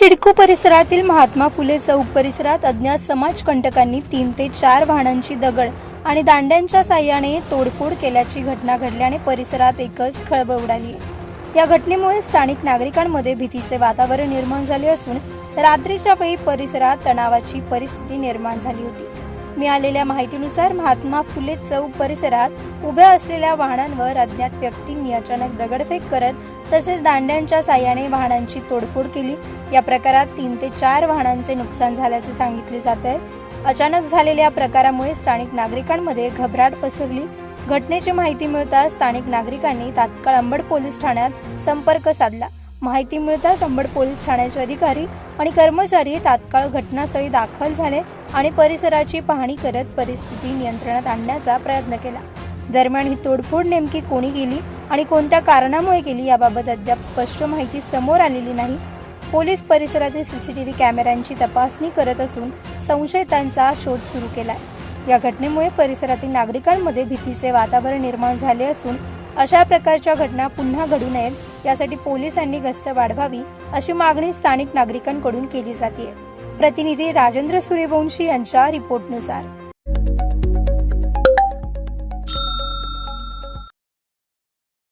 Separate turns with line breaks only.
सिडको परिसरातील महात्मा फुले चौक परिसरात अज्ञात समाजकंटकांनी 3 ते 4 वाहनांची दगड आणि दांड्यांच्या साह्याने तोडफोड केल्याची घटना घडल्याने परिसरात एकच खळबळ उडाली आहे। या घटनेमुळे स्थानिक नागरिकांमध्ये भीतीचे वातावरण निर्माण झाले असून रात्रीच्या वेळी परिसरात तणावाची परिस्थिती निर्माण झाली होती। मिळालेल्या माहितीनुसार महात्मा फुले चौक परिसरात उभ्या असलेल्या वाहनांवर अज्ञात व्यक्तींनी अचानक दगडफेक करत तसेच दांड्यांच्या साह्याने वाहनांची तोडफोड केली। या प्रकारात 3 ते 4 वाहनांचे नुकसान झाल्याचे सांगितले जात आहे। अचानक झालेल्या प्रकारामुळे स्थानिक नागरिकांमध्ये घबराट पसरली। घटनेची माहिती मिळताच स्थानिक नागरिकांनी तात्काळ अंबड पोलीस ठाण्यात संपर्क साधला। माहिती मिळताच अंबड पोलीस ठाण्याचे अधिकारी आणि कर्मचारी तात्काळ घटनास्थळी दाखल झाले आणि परिसराची पाहणी करत परिस्थिती नियंत्रणात आणण्याचा प्रयत्न केला। दरम्यान ही तोडफोड नेमकी कोणी केली आणि कोणत्या कारणामुळे केली याबाबत अद्याप स्पष्ट माहिती समोर आलेली नाही। पोलीस परिसरातील सीसीटीव्ही कॅमेऱ्यांची तपासणी करत असून संशयितांचा शोध सुरू केलाय। या घटनेमुळे परिसरातील नागरिकांमध्ये भीतीचे वातावरण निर्माण झाले असून अशा प्रकारच्या घटना पुन्हा घडू नयेत यासाठी पोलिसांनी गस्त वाढवावी अशी मागणी स्थानिक नागरिकांकडून केली जाते। प्रतिनिधी राजेंद्र सूर्यवंशी यांच्या रिपोर्टनुसार।